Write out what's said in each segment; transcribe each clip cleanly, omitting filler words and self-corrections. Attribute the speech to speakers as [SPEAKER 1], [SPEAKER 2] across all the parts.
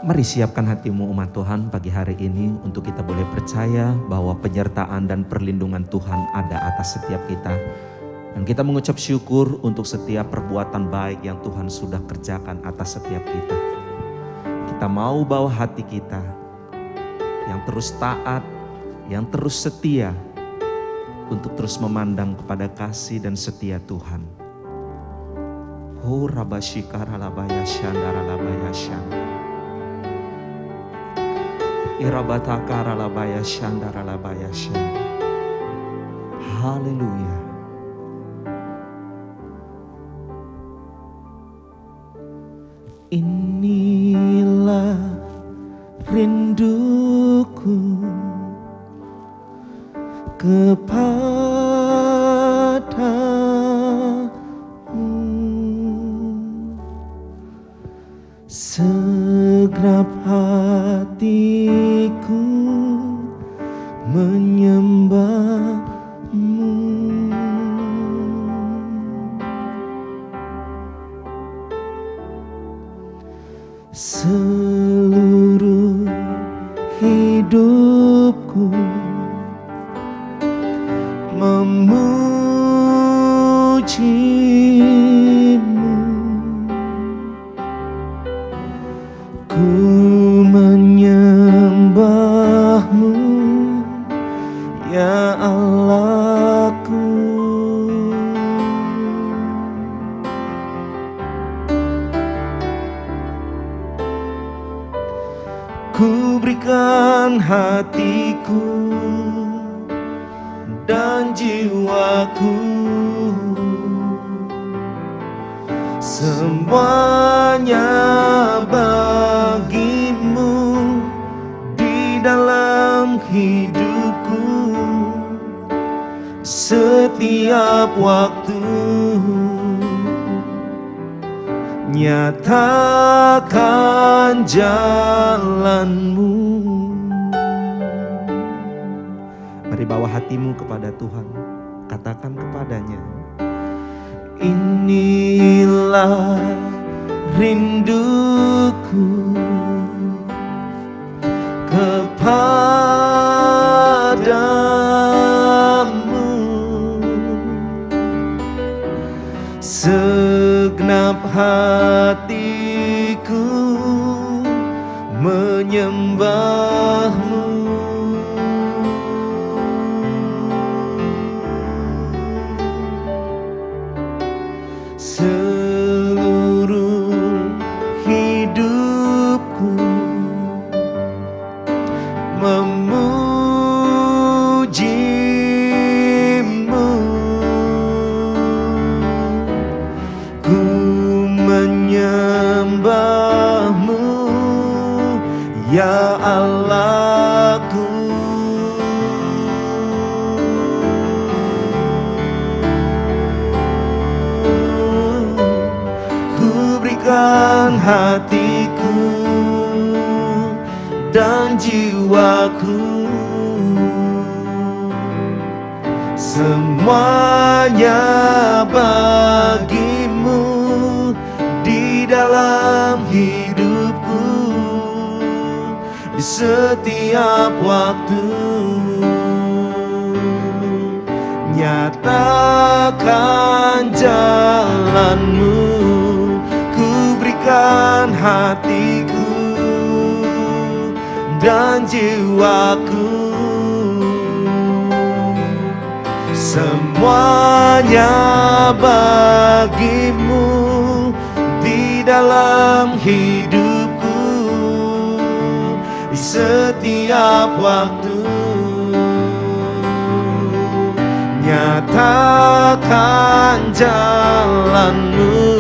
[SPEAKER 1] Mari siapkan hatimu umat Tuhan pagi hari ini untuk kita boleh percaya bahwa penyertaan dan perlindungan Tuhan ada atas setiap kita. Dan kita mengucap syukur untuk setiap perbuatan baik yang Tuhan sudah kerjakan atas setiap kita. Kita mau bawa hati kita yang terus taat, yang terus setia untuk terus memandang kepada kasih dan setia Tuhan. Ho rabashikara labaya shandara labaya shandara. Irabatakara labaya shandara labaya shandara. Haleluya. Inilah rinduku kepadamu, segenap hatiku menyembahmu. Seluruh hidupku memujimu, ku menyembahmu ya Allahku. Ku berikan hatiku dan jiwaku, semuanya bagimu di dalam hidupku, setiap waktu nyatakan jalanmu. Mari bawa hatimu kepada Tuhan, katakan kepadanya, inilah rinduku kepadamu, segenap hatiku menyembahmu. Seluruh hidupku memujimu, ku menyembahmu ya Allahku. Hatiku dan jiwaku, semuanya bagimu di dalam hidupku, di setiap waktu nyatakan jalanmu. Hatiku dan jiwaku, semuanya bagimu di dalam hidupku, di setiap waktu nyatakan jalanmu.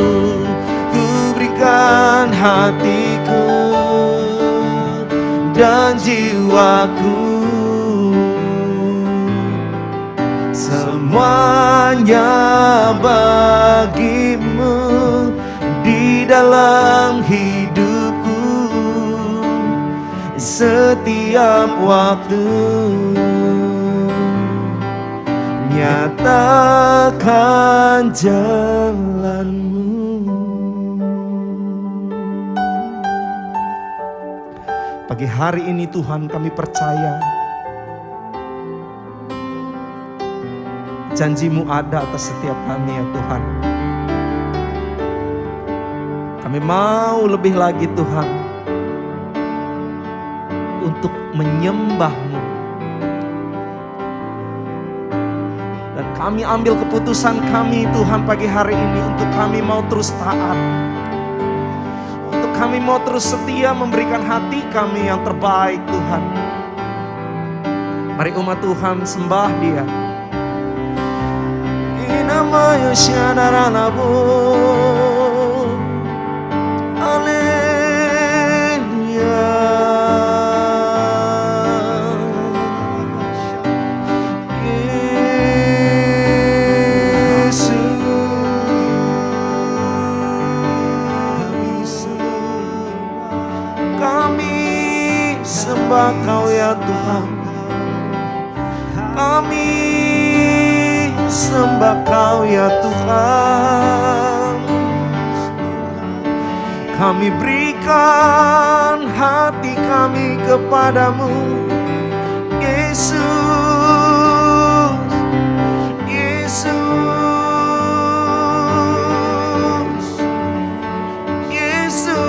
[SPEAKER 1] Hatiku dan jiwaku, semuanya bagimu di dalam hidupku, setiap waktu nyatakan jalanmu. Pagi hari ini Tuhan kami percaya janji-Mu ada atas setiap kami ya Tuhan. Kami mau lebih lagi Tuhan untuk menyembah-Mu. Dan kami ambil keputusan kami Tuhan pagi hari ini untuk kami mau terus taat. Untuk kami mau terus setia memberikan hati kami yang terbaik Tuhan. Mari umat Tuhan sembah Dia. Inama Yoshadaranabu. Kau ya Tuhan, kami sembah Kau ya Tuhan. Kami berikan hati kami kepadamu Yesus, Yesus, Yesus.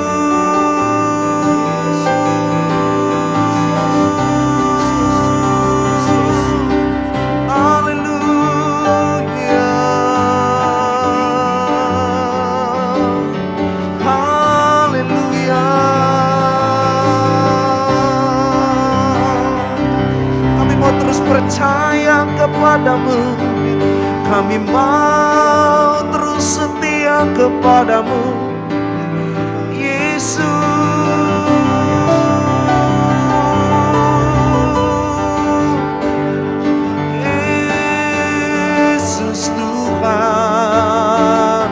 [SPEAKER 1] Percaya kepadamu, kami mau terus setia kepadamu Yesus, Yesus Tuhan,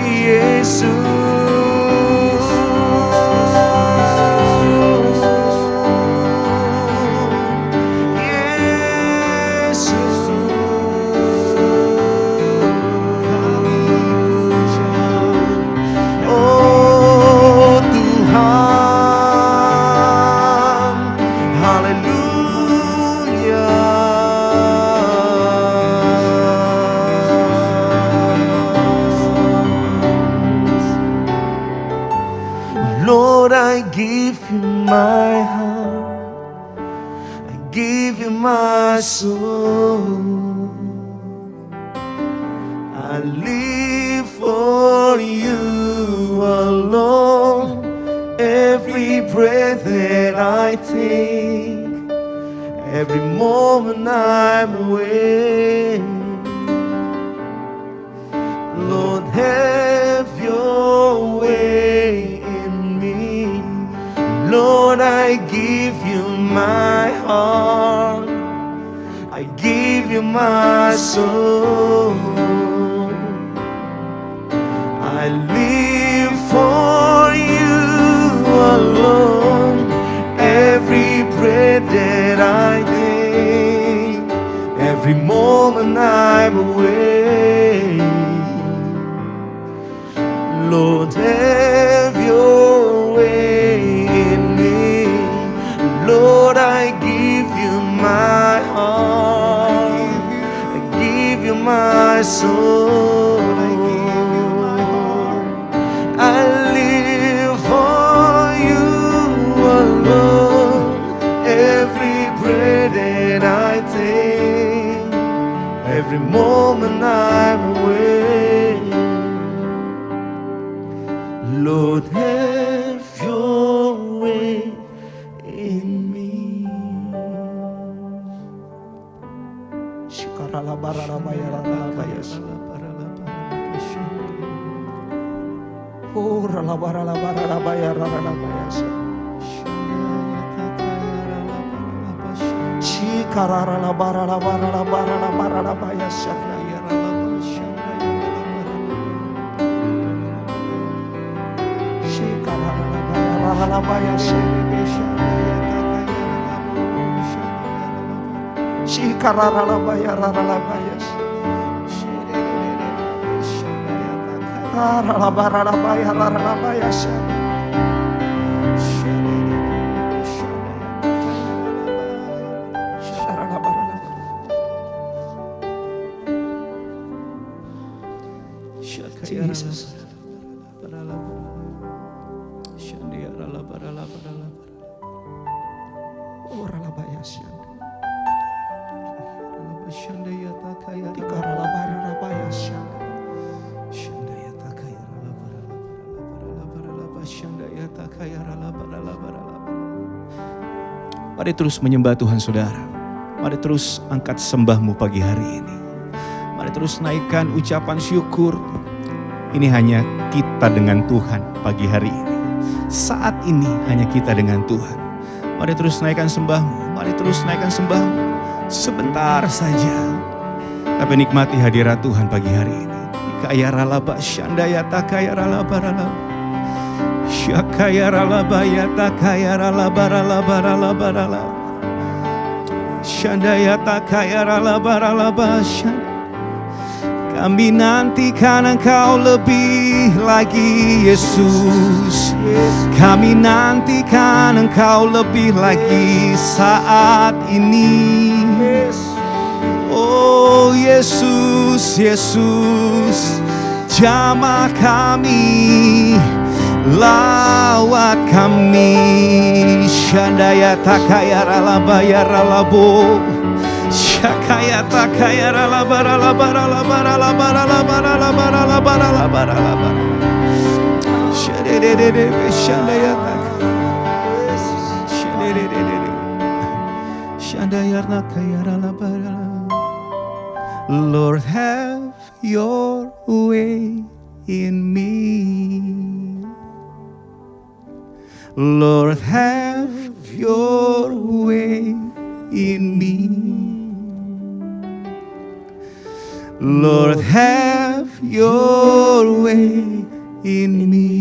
[SPEAKER 1] Yesus. Lord, I give you my heart, I give you my soul. I live for you alone. Every breath that I take, every moment I'm awake. Lord, have your way. Lord, I give you my heart, I give you my soul. I live for you alone. Every breath that I take, every moment I'm awake. Lord, have your way. Lord, I give you my heart, I give you my soul. I live for you alone. Every breath that I take, every moment I'm awake. Lord, have your way in me.
[SPEAKER 2] Mari terus menyembah Tuhan saudara. Mari terus angkat sembahmu pagi hari ini. Mari terus naikkan ucapan syukur. Ini hanya kita dengan Tuhan pagi hari ini. Saat ini hanya kita dengan Tuhan. Mari terus naikkan sembahmu. Mari terus naikkan sembahmu. Sebentar saja. Tapi nikmati hadirat Tuhan pagi hari ini. Kaya ralaba syandayata kaya ralaba ralaba. Syakaya ralaba yata kaya ralaba ralaba ralaba ralaba. Syandayata kaya ralaba ralaba syandayata. Kami nantikan Engkau lebih lagi Yesus. Kami nantikan Engkau lebih lagi saat ini. Oh Yesus, Yesus, jamah kami, lawat kami. Syandayata kaya ralaba ya ralabo. Syakaya takaya ralabara labara labara labara labara labara labara labara labara. Shadedede shandaya takaya. Shadedede shandaya takaya ralabara. Lord, have your way in me. Lord, have your way in me. Lord, have your way in me.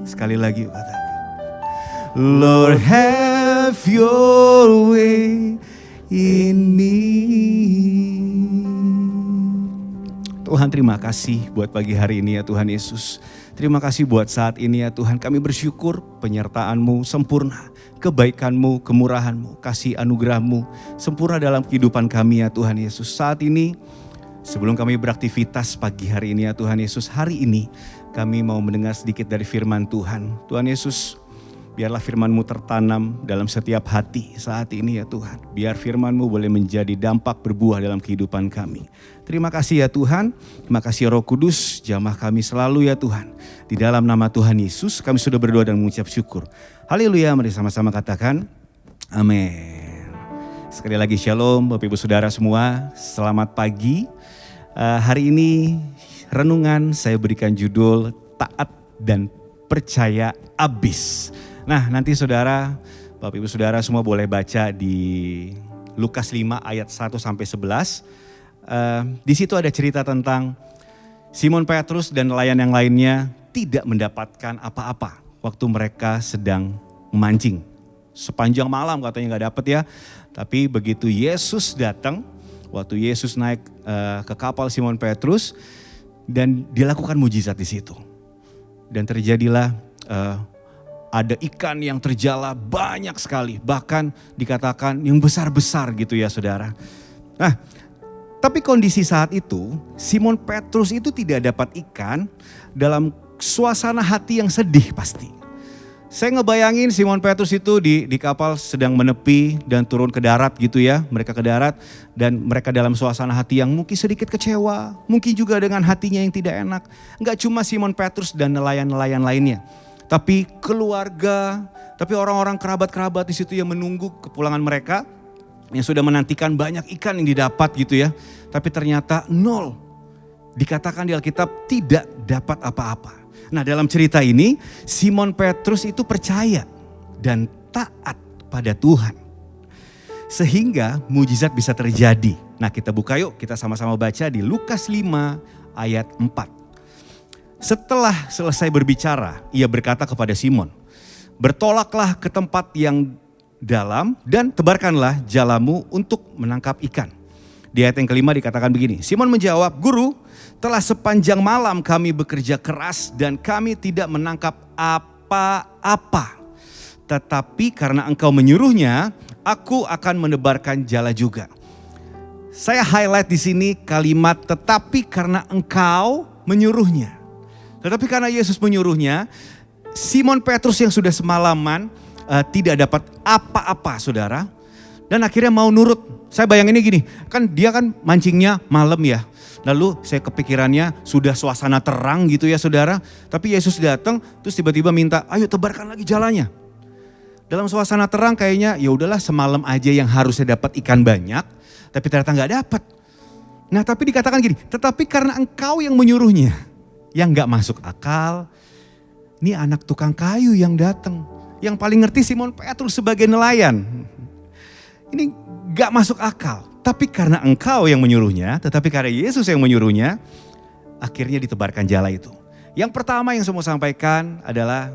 [SPEAKER 2] Sekali lagi katakan. Lord, have your way in me. Tuhan, terima kasih buat pagi hari ini ya Tuhan Yesus. Terima kasih buat saat ini ya Tuhan. Kami bersyukur penyertaan-Mu sempurna. Kebaikan-Mu, kemurahan-Mu, kasih anugerah-Mu sempurna dalam kehidupan kami ya Tuhan Yesus. Saat ini sebelum kami beraktivitas pagi hari ini ya Tuhan Yesus, hari ini kami mau mendengar sedikit dari firman Tuhan. Tuhan Yesus, biarlah firman-Mu tertanam dalam setiap hati saat ini ya Tuhan. Biar firman-Mu boleh menjadi dampak berbuah dalam kehidupan kami. Terima kasih ya Tuhan, terima kasih Roh Kudus, jamah kami selalu ya Tuhan. Di dalam nama Tuhan Yesus kami sudah berdoa dan mengucap syukur. Haleluya, mari sama-sama katakan amin. Sekali lagi shalom Bapak Ibu Saudara semua, selamat pagi. Hari ini renungan saya berikan judul taat dan percaya abis. Nah nanti saudara, Bapak Ibu Saudara semua boleh baca di Lukas 5 ayat 1 sampai 11. Di situ ada cerita tentang Simon Petrus dan nelayan yang lainnya tidak mendapatkan apa-apa waktu mereka sedang memancing. Sepanjang malam katanya gak dapet ya. Tapi begitu Yesus datang, waktu Yesus naik ke kapal Simon Petrus dan dilakukan mujizat di situ. Dan terjadilah ada ikan yang terjala banyak sekali. Bahkan dikatakan yang besar-besar gitu ya saudara. Nah, tapi kondisi saat itu Simon Petrus itu tidak dapat ikan dalam suasana hati yang sedih pasti. Saya ngebayangin Simon Petrus itu di kapal sedang menepi dan turun ke darat gitu ya. Mereka ke darat dan mereka dalam suasana hati yang mungkin sedikit kecewa. Mungkin juga dengan hatinya yang tidak enak. Enggak cuma Simon Petrus dan nelayan-nelayan lainnya. Tapi keluarga, tapi orang-orang kerabat-kerabat di situ yang menunggu kepulangan mereka. Yang sudah menantikan banyak ikan yang didapat gitu ya. Tapi ternyata nol. Dikatakan di Alkitab tidak dapat apa-apa. Nah dalam cerita ini Simon Petrus itu percaya dan taat pada Tuhan. Sehingga mujizat bisa terjadi. Nah kita buka yuk, kita sama-sama baca di Lukas 5 ayat 4. Setelah selesai berbicara, ia berkata kepada Simon, bertolaklah ke tempat yang dalam dan tebarkanlah jalamu untuk menangkap ikan. Di ayat yang kelima dikatakan begini, Simon menjawab, Guru, telah sepanjang malam kami bekerja keras dan kami tidak menangkap apa-apa. Tetapi karena engkau menyuruhnya, aku akan menebarkan jala juga. Saya highlight di sini kalimat tetapi karena engkau menyuruhnya. Tetapi karena Yesus menyuruhnya, Simon Petrus yang sudah semalaman tidak dapat apa-apa saudara. Dan akhirnya mau nurut. Saya bayanginnya gini, kan dia kan mancingnya malam ya. Lalu saya kepikirannya sudah suasana terang gitu ya saudara. Tapi Yesus datang terus tiba-tiba minta, ayo tebarkan lagi jalannya. Dalam suasana terang kayaknya ya udahlah semalam aja yang harusnya dapat ikan banyak. Tapi ternyata gak dapat. Nah tapi dikatakan gini, tetapi karena engkau yang menyuruhnya. Yang gak masuk akal. Ini anak tukang kayu yang datang. Yang paling ngerti Simon Petrus sebagai nelayan. Ini gak masuk akal. Tapi karena engkau yang menyuruhnya, tetapi karena Yesus yang menyuruhnya, akhirnya ditebarkan jala itu. Yang pertama yang saya mau sampaikan adalah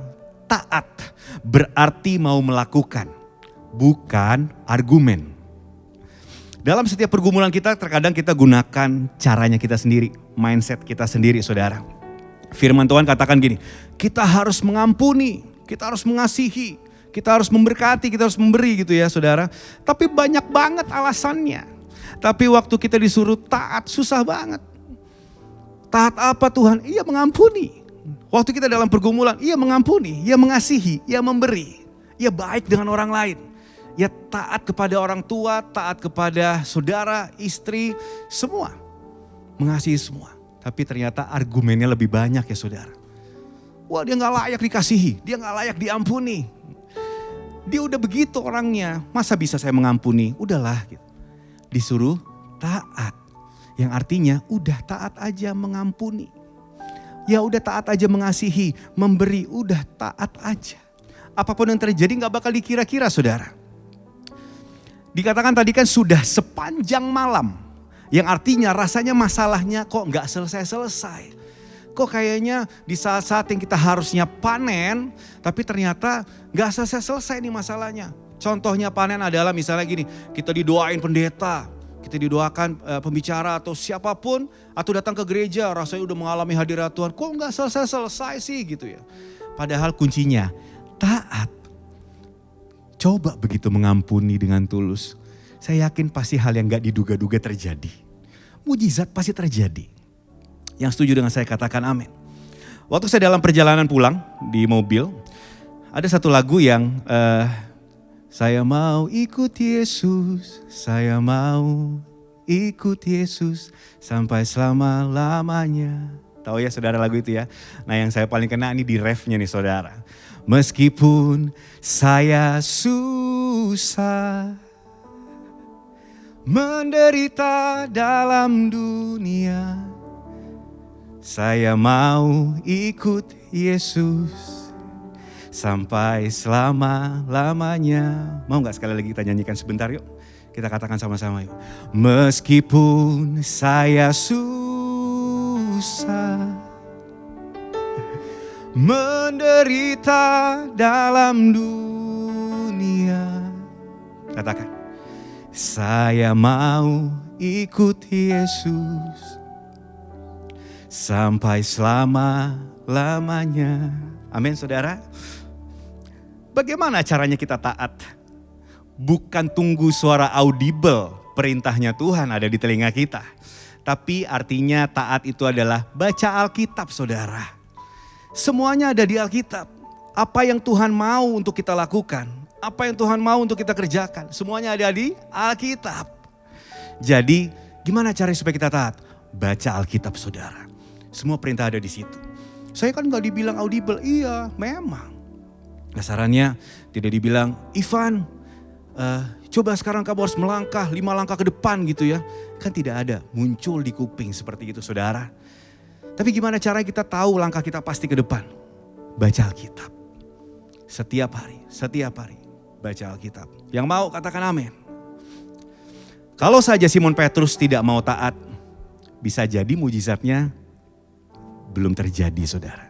[SPEAKER 2] taat. Berarti mau melakukan, bukan argumen. Dalam setiap pergumulan kita terkadang kita gunakan caranya kita sendiri, mindset kita sendiri saudara. Firman Tuhan katakan gini, kita harus mengampuni, kita harus mengasihi. Kita harus memberkati, kita harus memberi gitu ya saudara. Tapi banyak banget alasannya. Tapi waktu kita disuruh taat susah banget. Taat apa Tuhan? Iya mengampuni. Waktu kita dalam pergumulan, ia mengampuni, ia mengasihi, ia memberi. Ia baik dengan orang lain. Ia taat kepada orang tua, taat kepada saudara, istri, semua. Mengasihi semua. Tapi ternyata argumennya lebih banyak ya saudara. Wah dia gak layak dikasihi, dia gak layak diampuni. Dia udah begitu orangnya, masa bisa saya mengampuni? Udahlah gitu. Disuruh taat. Yang artinya udah taat aja mengampuni. Ya udah taat aja mengasihi, memberi, udah taat aja. Apapun yang terjadi gak bakal dikira-kira saudara. Dikatakan tadi kan sudah sepanjang malam. Yang artinya rasanya masalahnya kok gak selesai-selesai. Kok kayaknya di saat-saat yang kita harusnya panen, tapi ternyata gak selesai-selesai nih masalahnya. Contohnya panen adalah misalnya gini, kita didoain pendeta, kita didoakan pembicara atau siapapun, atau datang ke gereja rasanya udah mengalami hadirat Tuhan. Kok gak selesai-selesai sih gitu ya. Padahal kuncinya taat. Coba begitu mengampuni dengan tulus. Saya yakin pasti hal yang gak diduga-duga terjadi. Mujizat pasti terjadi. Yang setuju dengan saya katakan amin. Waktu saya dalam perjalanan pulang di mobil, ada satu lagu yang saya mau ikut Yesus, saya mau ikut Yesus sampai selama-lamanya. Tahu ya saudara lagu itu ya. Nah yang saya paling kena ini di refnya nih saudara. Meskipun saya susah menderita dalam dunia, saya mau ikut Yesus sampai selama-lamanya. Mau gak sekali lagi kita nyanyikan sebentar yuk? Kita katakan sama-sama yuk. Meskipun saya susah menderita dalam dunia. Katakan. Saya mau ikut Yesus sampai selama-lamanya. Amin saudara. Bagaimana caranya kita taat? Bukan tunggu suara audible, perintahnya Tuhan ada di telinga kita. Tapi artinya taat itu adalah baca Alkitab saudara. Semuanya ada di Alkitab. Apa yang Tuhan mau untuk kita lakukan, apa yang Tuhan mau untuk kita kerjakan, semuanya ada di Alkitab. Jadi gimana caranya supaya kita taat? Baca Alkitab saudara. Semua perintah ada di situ. Saya kan gak dibilang audible, iya memang. Kasarannya tidak dibilang, Ivan coba sekarang kamu harus melangkah 5 langkah ke depan gitu ya. Kan tidak ada, muncul di kuping seperti itu saudara. Tapi gimana caranya kita tahu langkah kita pasti ke depan? Baca Alkitab. Setiap hari baca Alkitab. Yang mau katakan amin. Kalau saja Simon Petrus tidak mau taat, bisa jadi mujizatnya belum terjadi saudara.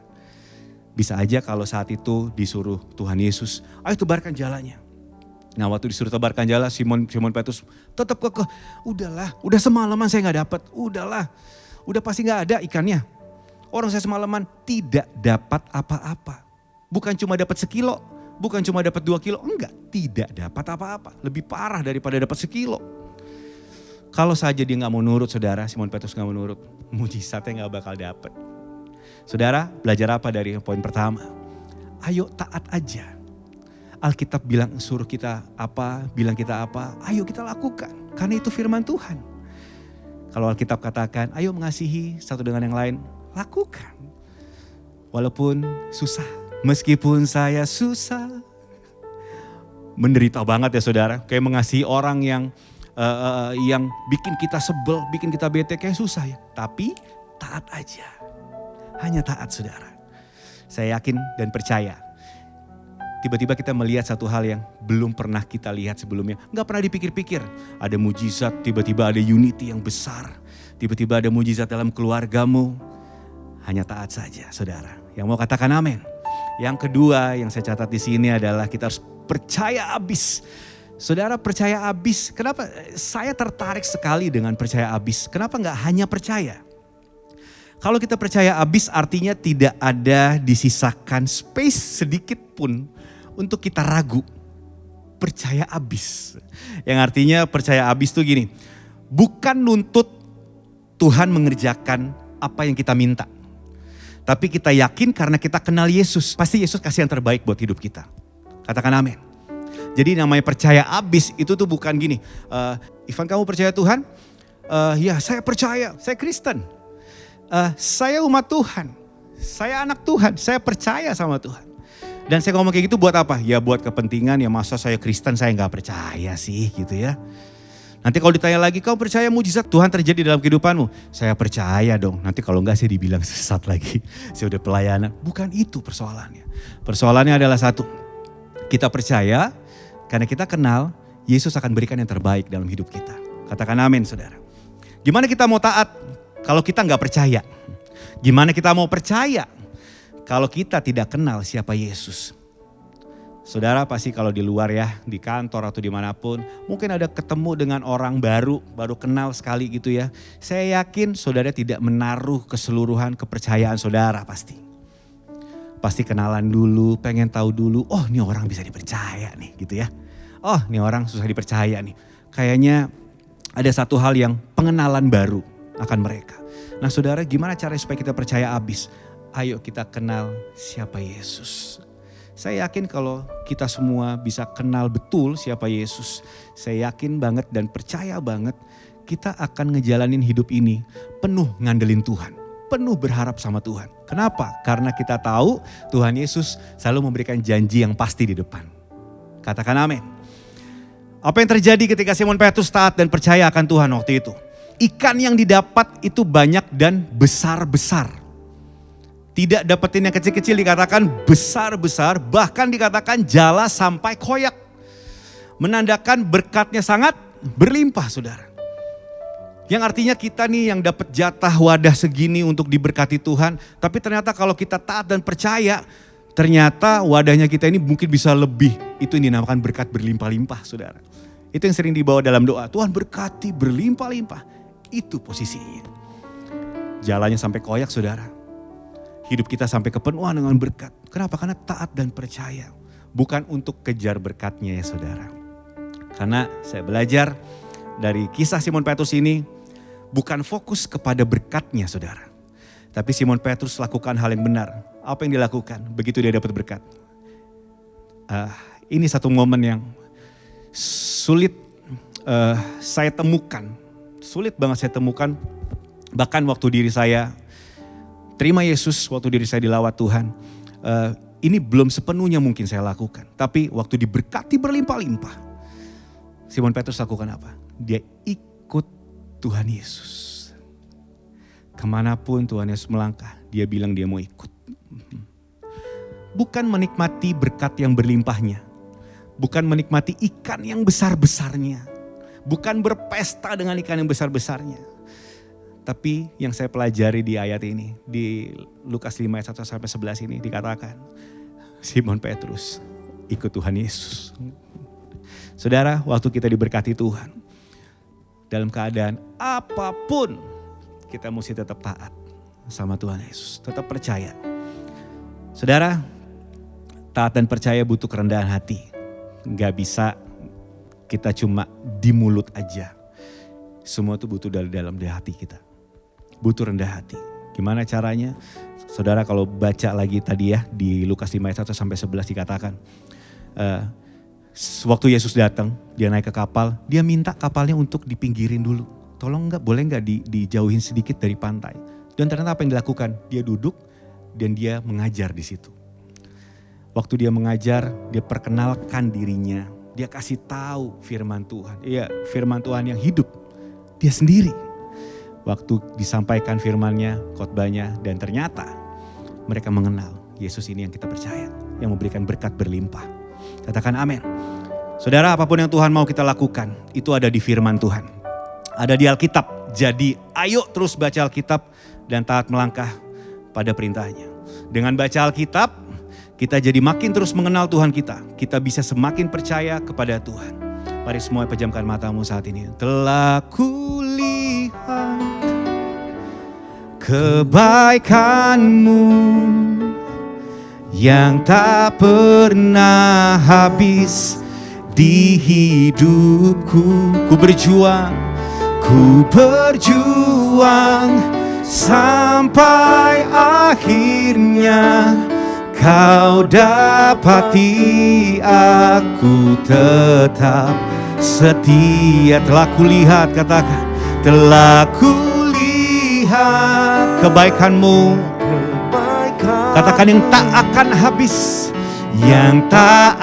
[SPEAKER 2] Bisa aja kalau saat itu disuruh Tuhan Yesus, ayo tebarkan jalannya. Nah waktu disuruh tebarkan jala, Simon Petrus tetap kekeh. Udahlah, udah semalaman saya gak dapat. Udahlah, udah pasti gak ada ikannya. Orang saya semalaman tidak dapat apa-apa. Bukan cuma dapat sekilo, bukan cuma dapat 2 kilo. Enggak, tidak dapat apa-apa. Lebih parah daripada dapat sekilo. Kalau saja dia gak mau nurut saudara, Simon Petrus gak mau nurut, mujizatnya gak bakal dapat. Saudara, belajar apa dari poin pertama? Ayo taat aja. Alkitab bilang suruh kita apa, bilang kita apa, ayo kita lakukan. Karena itu firman Tuhan. Kalau Alkitab katakan, ayo mengasihi satu dengan yang lain, lakukan. Walaupun susah, meskipun saya susah. Menderita banget ya saudara, kayak mengasihi orang yang bikin kita sebel, bikin kita bete, kayak susah ya. Tapi taat aja, hanya taat saudara. Saya yakin dan percaya, tiba-tiba kita melihat satu hal yang belum pernah kita lihat sebelumnya. Gak pernah dipikir-pikir, ada mujizat, tiba-tiba ada unity yang besar. Tiba-tiba ada mujizat dalam keluargamu. Hanya taat saja saudara. Yang mau katakan amin. Yang kedua yang saya catat di sini adalah kita harus percaya habis. Saudara percaya habis. Kenapa saya tertarik sekali dengan percaya habis? Kenapa gak hanya percaya? Kalau kita percaya habis artinya tidak ada disisakan space sedikit pun untuk kita ragu. Percaya habis. Yang artinya percaya habis itu gini. Bukan nuntut Tuhan mengerjakan apa yang kita minta. Tapi kita yakin karena kita kenal Yesus. Pasti Yesus kasih yang terbaik buat hidup kita. Katakan amin. Jadi namanya percaya habis itu tuh bukan gini. Ivan kamu percaya Tuhan? Ya saya percaya, saya Kristen. Saya umat Tuhan. Saya anak Tuhan, saya percaya sama Tuhan. Dan saya ngomong kayak gitu buat apa? Ya buat kepentingan, ya masa saya Kristen saya gak percaya sih gitu ya. Nanti kalau ditanya lagi, kau percaya mujizat Tuhan terjadi dalam kehidupanmu? Saya percaya dong. Nanti kalau enggak saya dibilang sesat lagi. Saya udah pelayanan. Bukan itu persoalannya. Persoalannya adalah satu. Kita percaya karena kita kenal Yesus akan berikan yang terbaik dalam hidup kita. Katakan amin saudara. Gimana kita mau taat kalau kita enggak percaya? Gimana kita mau percaya kalau kita tidak kenal siapa Yesus? Saudara pasti kalau di luar ya, di kantor atau dimanapun, mungkin ada ketemu dengan orang baru kenal sekali gitu ya. Saya yakin saudara tidak menaruh keseluruhan kepercayaan saudara pasti. Pasti kenalan dulu, pengen tahu dulu, oh ini orang bisa dipercaya nih gitu ya. Oh ini orang susah dipercaya nih. Kayaknya ada satu hal yang pengenalan baru akan mereka. Nah saudara gimana caranya supaya kita percaya habis? Ayo kita kenal siapa Yesus. Saya yakin kalau kita semua bisa kenal betul siapa Yesus. Saya yakin banget dan percaya banget kita akan ngejalanin hidup ini penuh ngandelin Tuhan. Penuh berharap sama Tuhan. Kenapa? Karena kita tahu Tuhan Yesus selalu memberikan janji yang pasti di depan. Katakan amin. Apa yang terjadi ketika Simon Petrus taat dan percaya akan Tuhan waktu itu? Ikan yang didapat itu banyak dan besar-besar. Tidak dapetin yang kecil-kecil dikatakan besar-besar, bahkan dikatakan jala sampai koyak. Menandakan berkatnya sangat berlimpah saudara. Yang artinya kita nih yang dapat jatah wadah segini untuk diberkati Tuhan. Tapi ternyata kalau kita taat dan percaya, ternyata wadahnya kita ini mungkin bisa lebih. Itu yang dinamakan berkat berlimpah-limpah saudara. Itu yang sering dibawa dalam doa. Tuhan berkati berlimpah-limpah. Itu posisinya. Jalannya sampai koyak saudara. Hidup kita sampai kepenuhan dengan berkat. Kenapa? Karena taat dan percaya. Bukan untuk kejar berkatnya ya saudara. Karena saya belajar dari kisah Simon Petrus ini. Bukan fokus kepada berkatnya saudara. Tapi Simon Petrus lakukan hal yang benar. Apa yang dilakukan? Begitu dia dapat berkat. Ini satu momen yang sulit saya temukan. Sulit banget saya temukan. Bahkan waktu diri saya terima Yesus, waktu diri saya dilawat Tuhan. Ini belum sepenuhnya mungkin saya lakukan. Tapi waktu diberkati berlimpah-limpah. Simon Petrus lakukan apa? Dia ikut Tuhan Yesus. Kemanapun Tuhan Yesus melangkah, dia bilang dia mau ikut. Bukan menikmati berkat yang berlimpahnya. Bukan menikmati ikan yang besar-besarnya. Bukan berpesta dengan ikan yang besar-besarnya. Tapi yang saya pelajari di ayat ini, di Lukas 5 ayat 1-11 ini dikatakan, Simon Petrus ikut Tuhan Yesus. Saudara, waktu kita diberkati Tuhan, dalam keadaan apapun, kita mesti tetap taat sama Tuhan Yesus. Tetap percaya. Saudara, taat dan percaya butuh kerendahan hati. Gak bisa kita cuma di mulut aja. Semua itu butuh dari dalam hati kita. Butuh rendah hati. Gimana caranya? Saudara kalau baca lagi tadi ya di Lukas 5 ayat 1 sampai 11 dikatakan. Waktu Yesus datang, dia naik ke kapal, dia minta kapalnya untuk dipinggirin dulu. Tolong boleh nggak dijauhin sedikit dari pantai. Dan ternyata apa yang dilakukan? Dia duduk dan dia mengajar di situ. Waktu dia mengajar, dia perkenalkan dirinya. Dia kasih tahu firman Tuhan. Iya, firman Tuhan yang hidup. Dia sendiri. Waktu disampaikan firman-Nya, khotbahnya, dan ternyata mereka mengenal Yesus ini yang kita percaya, yang memberikan berkat berlimpah. Katakan amin. Saudara, apapun yang Tuhan mau kita lakukan, itu ada di firman Tuhan. Ada di Alkitab. Jadi ayo terus baca Alkitab dan taat melangkah pada perintahnya. Dengan baca Alkitab, kita jadi makin terus mengenal Tuhan kita. Kita bisa semakin percaya kepada Tuhan. Mari semua pejamkan matamu saat ini. Telah kulihat kebaikan-Mu yang tak pernah habis di hidupku. Ku berjuang sampai akhirnya Kau dapati aku tetap setia. Telah kulihat, katakan, telah kulihat kebaikan-Mu. Katakan yang tak akan habis, yang tak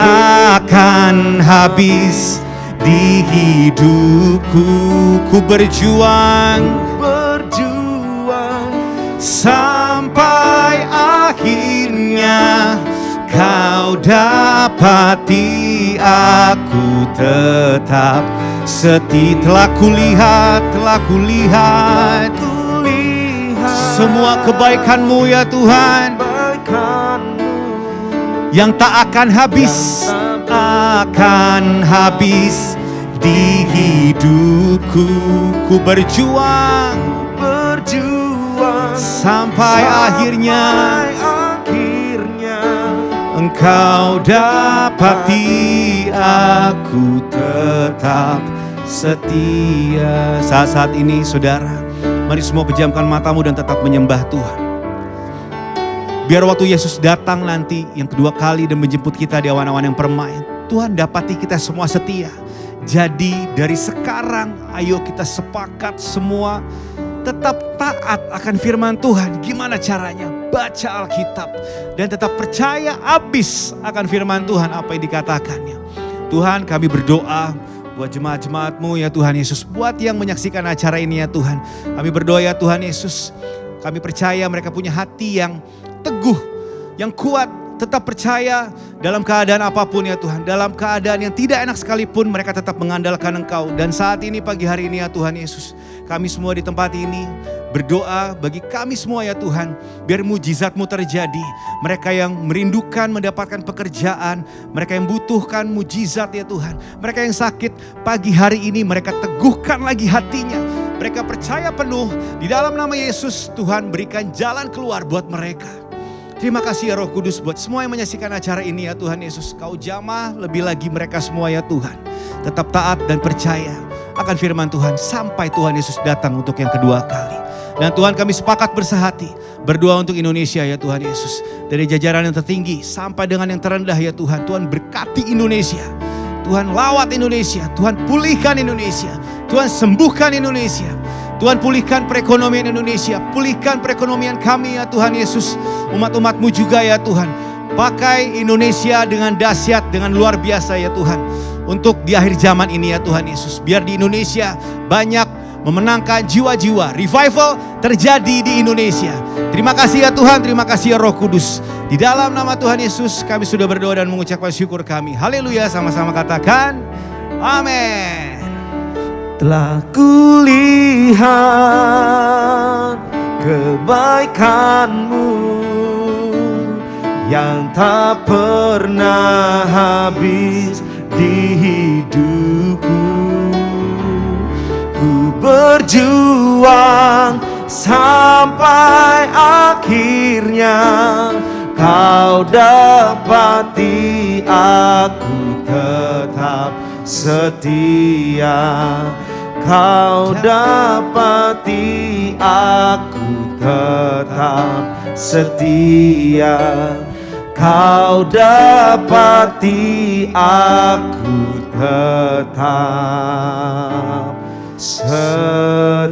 [SPEAKER 2] akan habis di hidupku. Ku berjuang sampai akhirnya Kau dapati aku tetap setia. Telah kulihat semua kebaikan-Mu ya Tuhan, yang tak akan habis di hidupku. Ku berjuang sampai akhirnya Engkau dapati aku tetap setia. Saat ini saudara, mari semua pejamkan matamu dan tetap menyembah Tuhan. Biar waktu Yesus datang nanti yang kedua kali dan menjemput kita di awan-awan yang permai, Tuhan dapati kita semua setia. Jadi dari sekarang ayo kita sepakat semua tetap taat akan firman Tuhan. Gimana caranya? Baca Alkitab dan tetap percaya habis akan firman Tuhan apa yang dikatakannya. Tuhan, kami berdoa buat jemaat-jemaat-Mu ya Tuhan Yesus, buat yang menyaksikan acara ini ya Tuhan. Kami berdoa ya Tuhan Yesus, kami percaya mereka punya hati yang teguh, yang kuat, tetap percaya dalam keadaan apapun ya Tuhan. Dalam keadaan yang tidak enak sekalipun mereka tetap mengandalkan Engkau. Dan saat ini pagi hari ini ya Tuhan Yesus, kami semua di tempat ini berdoa bagi kami semua ya Tuhan, biar mujizat-Mu terjadi. Mereka yang merindukan mendapatkan pekerjaan, mereka yang butuhkan mujizat ya Tuhan, mereka yang sakit pagi hari ini mereka teguhkan lagi hatinya. Mereka percaya penuh di dalam nama Yesus. Tuhan berikan jalan keluar buat mereka. Terima kasih ya Roh Kudus buat semua yang menyaksikan acara ini ya Tuhan Yesus. Kau jamah lebih lagi mereka semua ya Tuhan. Tetap taat dan percaya akan firman Tuhan sampai Tuhan Yesus datang untuk yang kedua kali. Dan Tuhan, kami sepakat bersehati berdoa untuk Indonesia ya Tuhan Yesus. Dari jajaran yang tertinggi sampai dengan yang terendah ya Tuhan. Tuhan berkati Indonesia. Tuhan lawat Indonesia. Tuhan pulihkan Indonesia. Tuhan sembuhkan Indonesia. Tuhan pulihkan perekonomian Indonesia. Pulihkan perekonomian kami ya Tuhan Yesus. Umat-umat-Mu juga ya Tuhan. Pakai Indonesia dengan dahsyat, dengan luar biasa ya Tuhan. Untuk di akhir zaman ini ya Tuhan Yesus. Biar di Indonesia banyak memenangkan jiwa-jiwa. Revival terjadi di Indonesia. Terima kasih ya Tuhan, terima kasih ya Roh Kudus. Di dalam nama Tuhan Yesus kami sudah berdoa dan mengucapkan syukur kami. Haleluya, sama-sama katakan amin.
[SPEAKER 3] Telah kulihat kebaikan-Mu yang tak pernah habis di hidupku. Ku berjuang sampai akhirnya Kau dapati aku tetap setia. Kau dapati aku tetap setia. Kau dapati aku tetap setia.